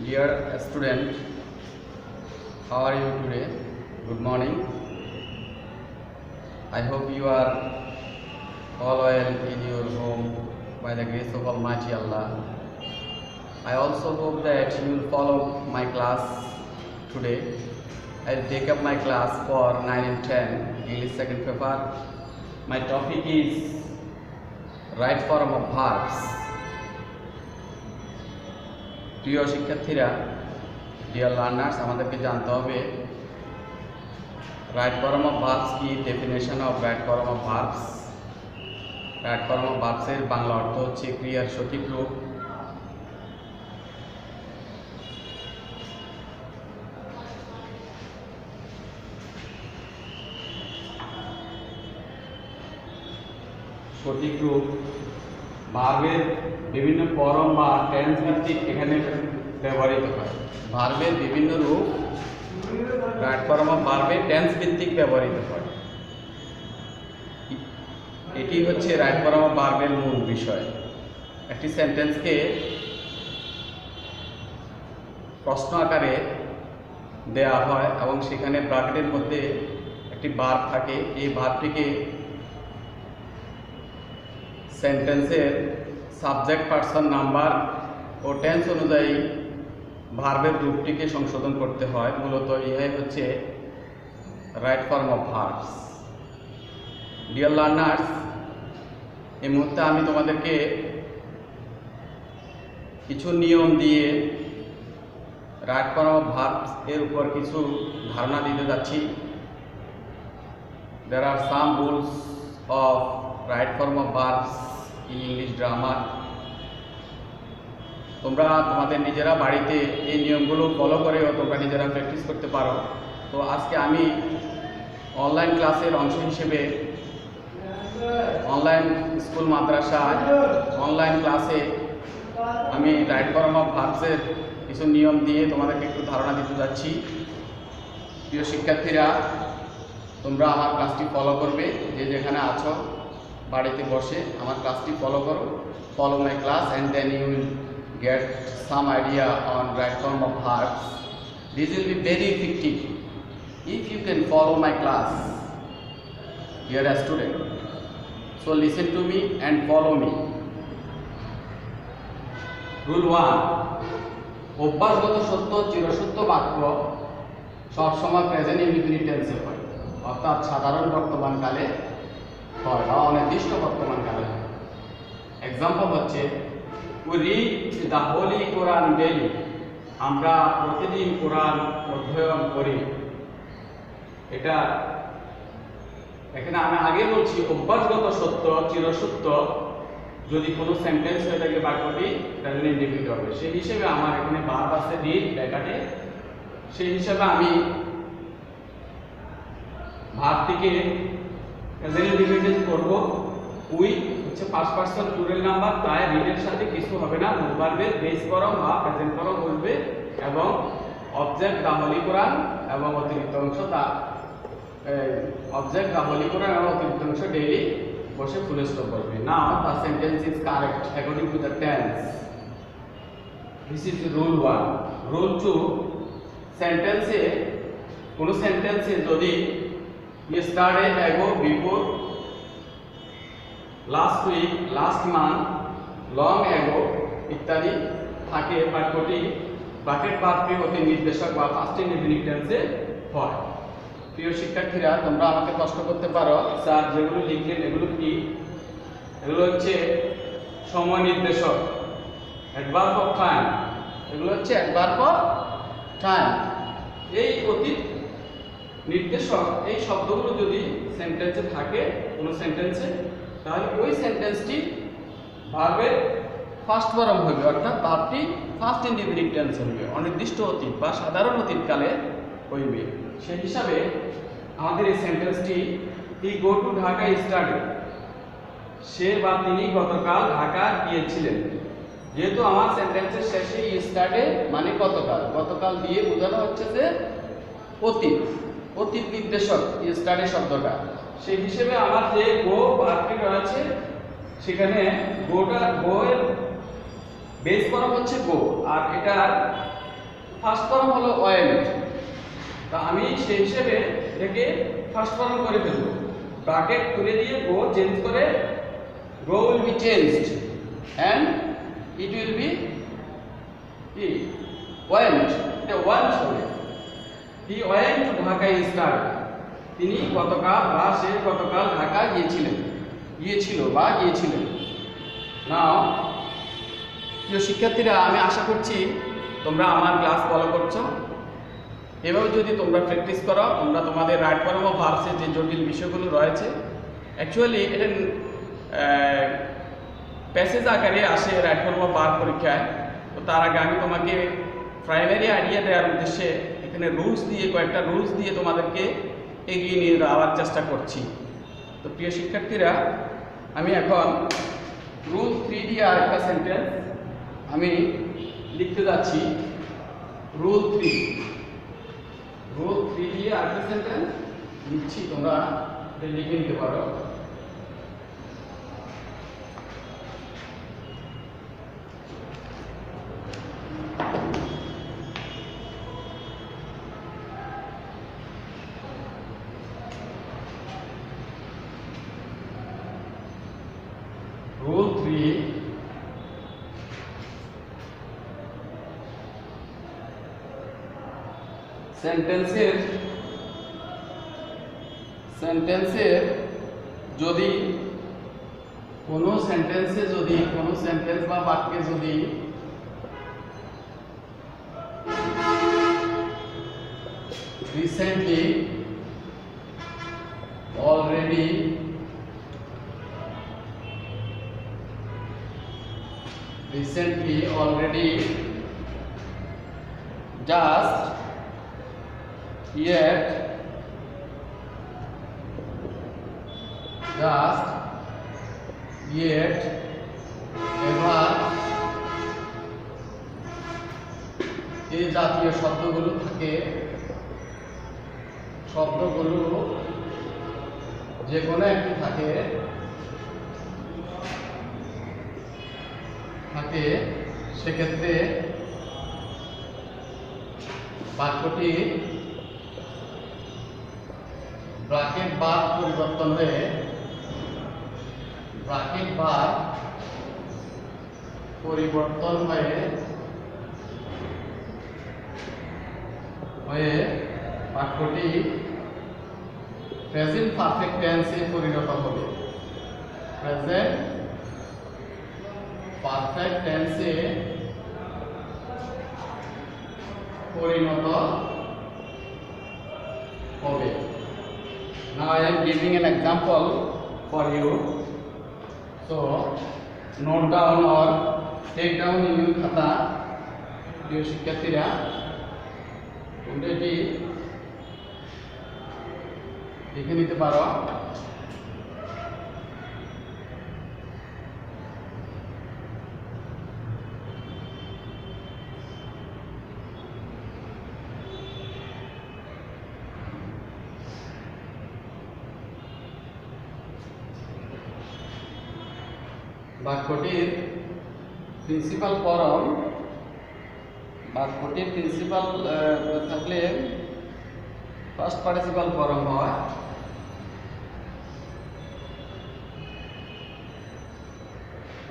Dear student, how are you today? Good morning. I hope you are all well in your home by the grace of Almighty Allah. I also hope that you will follow my class today. I will take up my class for 9 and 10 English second paper. My topic is right form of verbs. প্রিয় শিক্ষার্থীরা, dear learners, আমাদেরকে জানতে হবে right form of verbs কি, definition of right form of verbs. Right form of ভার্বসের বাংলা অর্থ হচ্ছে ক্রিয়ার সঠিক রূপ। সঠিক রূপ ভার্বের বিভিন্ন ফর্ম বা টেন্স ভিত্তিক এখানে ব্যবহৃত হয়। ভার্বের বিভিন্ন রূপ রাইট ফর্ম অফ ভার্বে টেন্স ভিত্তিক ব্যবহৃত হয়। এটি হচ্ছে রাইট ফর্ম অফ ভার্বের মূল বিষয়। একটি সেন্টেন্সকে প্রশ্ন আকারে দেয়া হয় এবং সেখানে ব্র্যাকেটের মধ্যে একটি ভার্ব থাকে। এই ভার্বটিকে সেন্টেন্সের সাবজেক্ট, পার্সন, নাম্বার ও টেন্স অনুযায়ী ভার্বের রূপটিকে সংশোধন করতে হয়। মূলত ইহাই হচ্ছে right form of verbs. Dear learners, এই মুহূর্তে আমি তোমাদেরকে কিছু নিয়ম দিয়ে রাইট ফর্ম অফ ভার্বস এর উপর কিছু ধারণা দিতে যাচ্ছি। There are some rules of right form of verbs in English grammar. তোমরা তোমাদের নিজেরা বাড়িতে এই নিয়মগুলো ফলো করেও তোমরা নিজেরা প্র্যাকটিস করতে পারো। তো আজকে আমি অনলাইন ক্লাসের অংশ হিসেবে অনলাইন স্কুল মাদ্রাসা অনলাইন ক্লাসে আমি রাইট ফর্ম অফ ভার্বসের কিছু নিয়ম দিয়ে তোমাদেরকে একটু ধারণা দিতে যাচ্ছি। প্রিয় শিক্ষার্থীরা, তোমরা আমার ক্লাসটি ফলো করবে। যে যেখানে আছো বাড়িতে বসে আমার ক্লাসটি ফলো করো। Follow my class and then you will get some idea on right form of verbs. This will be very effective if you can follow my class, dear student. So listen to me and follow me. Rule 1, অভ্যাসগত সত্য চিরসত্য বাক্য সবসময় present indefinite টেন্সে হয়, অর্থাৎ সাধারণ বর্তমানকালে হয় বা অনির্দিষ্ট বর্তমানকালে হয়। এক্সাম্পল হচ্ছে We read the Holy Quran daily. আমরা প্রতিদিন কোরআন অধ্যয়ন করি। এটা এখানে আমি আগে বলছি অভ্যাসগত সত্য চিরসত্য যদি কোনো সেন্টেন্স হয়ে থাকে বাক্যটি প্রেজেন্ট ইনডিফিনিট হবে। সেই হিসেবে আমার এখানে ভার্ব আছে রিড ব্র্যাকেটে। সেই হিসেবে আমি ভার্বটিকে প্রেজেন্ট ইনডিফিনিট করব। উই হচ্ছে ফার্স্ট পারসন প্লুরাল নাম্বার, তাই রিডের সাথে কিছু হবে না। মূল ভার্বের বেস ফর্ম বা প্রেজেন্ট ফর্ম বসবে এবং অবজেক্ট দা হোলি কোরআন এবং অতিরিক্ত অংশ অবজেক্ট দা হোলি কোরআন এবং অতিরিক্ত অংশ ডেইলি বসে ফুল স্টপ করবে। Now the sentence is correct according to the tense. This is rule 1। Rule 2, সেন্টেন্সে কোনো সেন্টেন্সে যদি yesterday, ago, before, last week, last month, long ago ইত্যাদি থাকে, বাক্যটি ব্র্যাকেট ভার্বটি অতি নির্দেশক বা ফার্স্ট ইনডিফিনিট টেন্সে হয়। প্রিয় শিক্ষার্থীরা, তোমরা আমাকে প্রশ্ন করতে পারো, স্যার যেগুলো লিখলেন এগুলো কি? এগুলো হচ্ছে সময় নির্দেশক, অ্যাডভার্ব অফ টাইম। এগুলো হচ্ছে অ্যাডভার্ব অফ টাইম। এই অতীত নির্দেশক এই শব্দগুলো যদি সেন্টেন্সে থাকে কোনো সেন্টেন্সে, তাহলে ওই সেন্টেন্সটি ভার্বের ফার্স্ট ফর্ম হবে, অর্থাৎ ভার্বটি ফার্স্ট ইনডিফিনিট টেন্স হবে, অনির্দিষ্ট অতীত বা সাধারণ অতীতকালে হইবে। সেই হিসাবে আমাদের এই সেন্টেন্সটি হি গো টু ঢাকা স্টাডি, সে বা তিনি গতকাল ঢাকা গিয়েছিলেন। যেহেতু আমার সেন্টেন্সের শেষে স্টাডি মানে গতকাল, গতকাল দিয়ে বোঝানো হচ্ছে যে অতীত, অতীত নির্দেশক স্টাডি শব্দটা। সেই হিসেবে আমার যে গো ভার্বটি রয়েছে সেখানে গো এর বেস ফর্ম হচ্ছে গো, আর এটার ফার্স্ট ফর্ম হলো ওয়েন্ট, তা আমি সেই হিসেবে এটাকে ফার্স্ট ফর্ম করে ফেলবো। ব্র্যাকেট তুলে দিয়ে গো চেঞ্জ করে গো will be changed and it will be কি ওয়েন্ট, এটা ওয়েন্ট হবে। He went to Dhaka Easter, তিনি গতকাল বা সে গতকাল ঢাকা গিয়েছিলেন। নাও প্রিয় শিক্ষার্থীরা, আমি আশা করছি তোমরা আমার ক্লাস ফলো করছো। এভাবে যদি তোমরা প্র্যাকটিস করো, তোমরা তোমাদের রাইট ফর্ম অফ ভার্বসের যে জটিল বিষয়গুলো রয়েছে, অ্যাকচুয়ালি এটা প্যাসেজ আকারে আসে রাইট ফর্ম অফ ভার্ব পরীক্ষায়। তো তার আগে আমি তোমাকে প্রাইমারি আইডিয়া দেওয়ার উদ্দেশ্যে এখানে কয়েকটা রুলস দিয়ে তোমাদেরকে এগিয়ে নিয়ে যাওয়ার চেষ্টা করছি। তো প্রিয় শিক্ষার্থীরা, আমি এখন রুল 3 দিয়ে আরেকটা সেন্টেন্স আমি লিখতে যাচ্ছি। রুল 3 দিয়ে আরেকটা সেন্টেন্স লিখছি, তোমরা এটা লিখে নিতে পারো। Rule 3, সেন্টেন্সের যদি কোনো সেন্টেন্স বা বাক্যে যদি রিসেন্টলি, অলরেডি, just, yet, এবার এই জাতীয় শব্দগুলো যে কোনো একটি থাকে, সেক্ষেত্রে বাক্যটি ব্র্যাকেট বার পরিবর্তন হয়ে বাক্যটি প্রেজেন্ট পারফেক্ট টেন্সে পরিণত হবে। প্রেজেন্ট পারফেক্ট টেন্সে পরিণত হবে। Now I am giving an example for you, so note down or take down in your খাতা। প্রিয় শিক্ষার্থীরা, তোমরা এটি লিখে নিতে পারো। বাক্যটির প্রিন্সিপাল ফর্ম থাকলে ফার্স্ট পার্টিসিপাল ফর্ম হয়,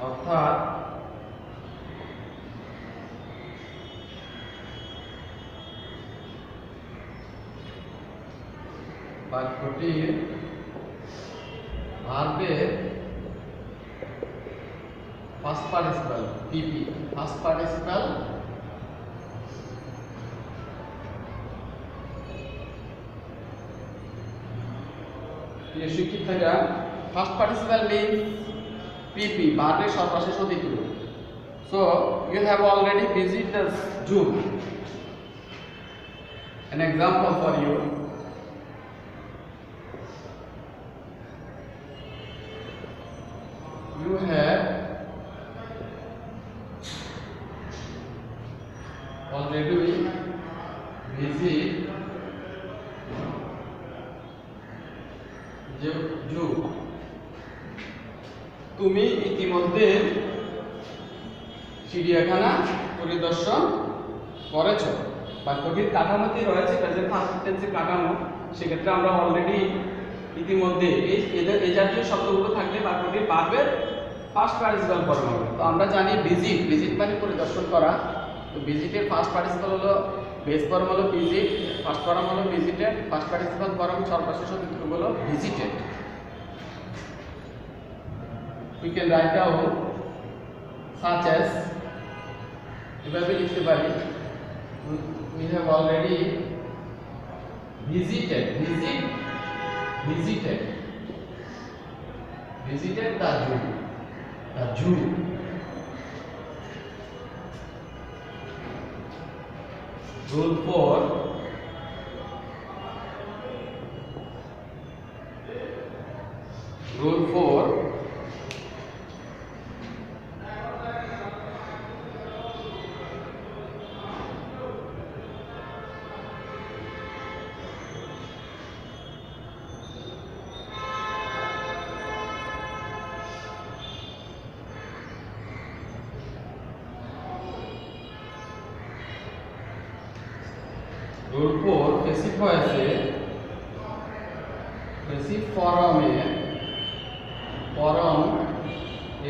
অর্থাৎ বাক্যটির ভার্বের first participle PP, first participle শিক্ষিতরা, ফার্স্ট পার্টিসিপাল means পিপি, ভার্বের সর্বশেষ অতিক্রম। So you have already visited the zoo. An example for you. You have already visit zoo. তুমি ইতিমধ্যে চিড়িয়াখানা পরিদর্শন করেছো। বাক্যটির কাঠামোতে রয়েছে প্রেজেন্ট পারফেক্ট টেন্সের কাঠামো, সেক্ষেত্রে আমরা অলরেডি ইতিমধ্যে এই জাতীয় শব্দগুলো থাকলে বাক্যটির ভার্বের ফার্স্ট পার্টিসিপাল ফর্ম হবে। তো আমরা জানি ভিজিট মানে পরিদর্শন করা। তো ভিজিটের ফার্স্ট পার্টিসিপাল হলো, বেস ফর্ম হলো ভিজিট, ফার্স্ট ফর্ম হলো ভিজিটেড, ফার্স্ট পার্টিসিপাল ফর্ম সর্বশেষ সূত্র হলো visited. We can write down such as, এভাবে লিখতে পারি, we have already visited the zoo. Rule 4, Rule 4 passive ভয়েসে প্যাসিভ ফরম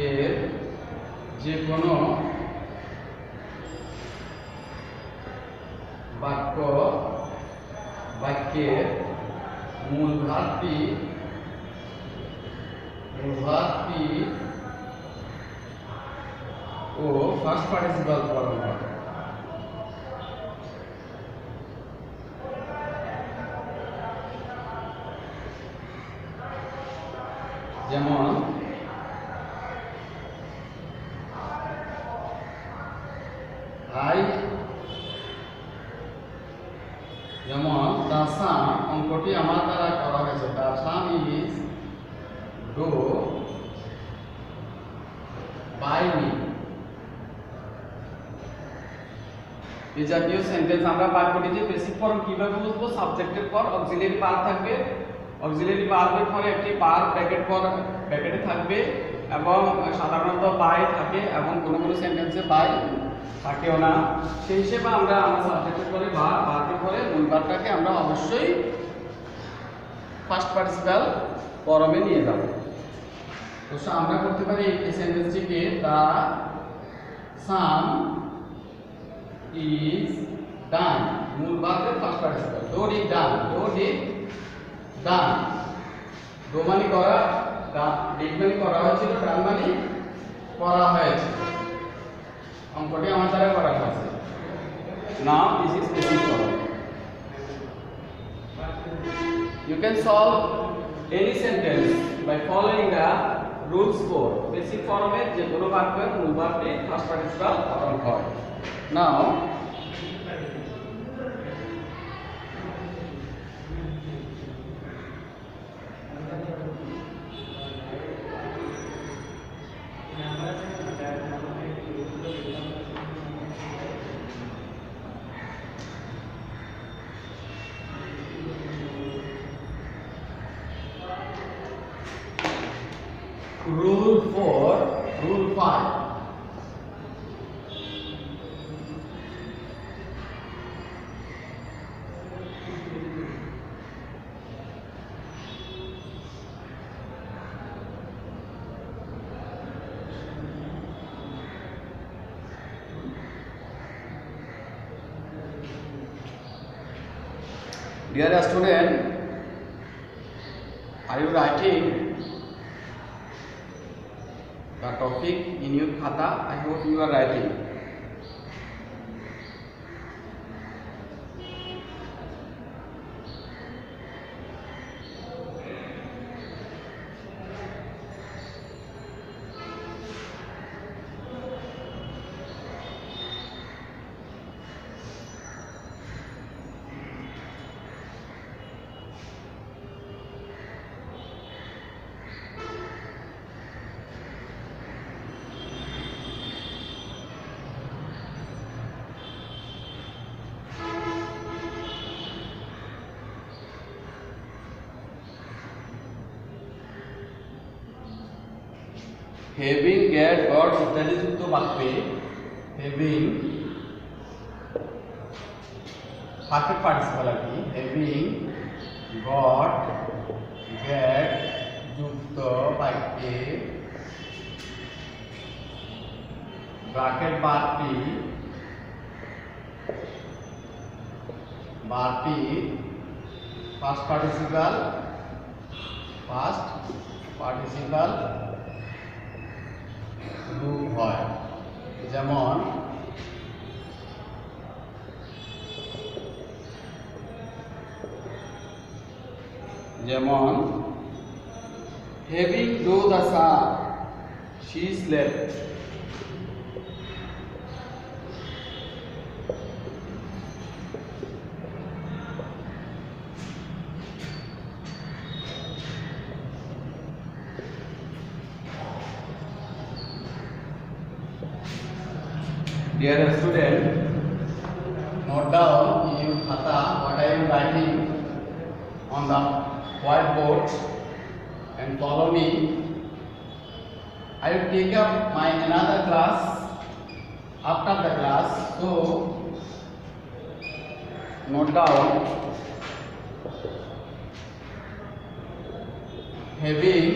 এর যে কোনো বাক্যের মূল ভাবটি ও ফার্স্ট পার্টিসিপাল ফর্ম হবে। যেমন the sum অঙ্কটি আমার দ্বারা করা হয়েছে, the sum is do by me। এই জাতীয় সেন্টেন্স আমরা বাক্যটিতে বেসিক ফর্ম কিভাবে বুঝবো? সাবজেক্টের পর অক্সিলিয়ারি ভার্ব থাকবে, অক্সিলিয়ারি ভার্বের পরে একটি ভার্ব ব্র্যাকেটে থাকবে এবং সাধারণত বাই থাকে এবং কোনো সেন্টেন্সে বাই থাকেও না। সেই হিসেবে আমরা সাবজেক্টের পরে ভার্বের পরে মূল ভার্বটাকে আমরা অবশ্যই ফার্স্ট পার্টিসিপাল ফর্মে নিয়ে যাব। তো আমরা করতে পারি এই সেন্টেন্সটিকে দ্য সাম ইজ ডান, মূল ভার্বের first participle, did done. Do মানে করা, ডিড মানে করা হয়েছিল, ডান মানে করা হয়েছে। অঙ্কটি আমার দ্বারা করা হয়েছে। Now this is basic form. You can solve any sentence by following the rules 4. Basic ফর্মের যে কোনো বাক্যের মূল ভার্বটি ফার্স্ট পার্টিসিপাল ফর্ম হয়। Now Rule 4, Rule 5. Dear student, are you writing the topic in your khata? I hope you are writing. Having, get, got ইত্যাদি যুক্ত বাক্যে having perfect participle আর কি, হ্যাভিং, গট, গেট যুক্ত বাক্যে ব্র্যাকেট বারটি ফার্স্ট পার্টিসিপাল গ্রুপ হয়। যেমন having do the sun, she slept. Dear student, note down in your khata what I am writing on the whiteboard and follow me. I will take up my another class after the class, so note down having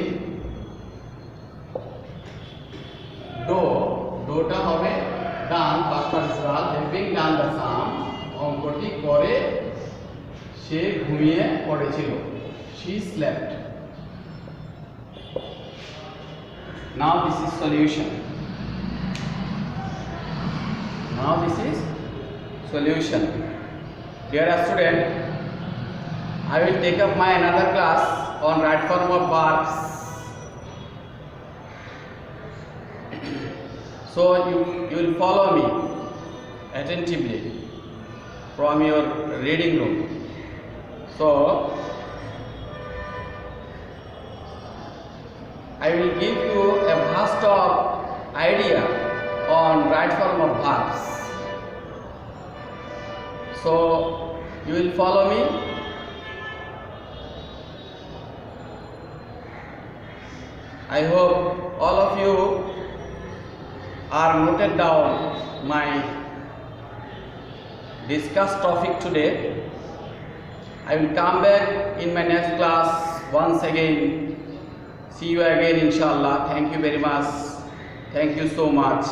doটা হবে done past participle, having done the sum অঙ্কটি করে সে ঘুমিয়ে পড়েছিল, she slept. Now this is solution. Dear student, I will take up my another class on right form of verbs. So you will follow me attentively from your reading room. So I will give you a vast of idea on right form of verbs. So you will follow me. I hope all of you are noted down my discussed topic today. I will come back in my next class once again. See you again inshallah. Thank you very much. Thank you so much.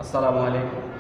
Assalamu alaikum.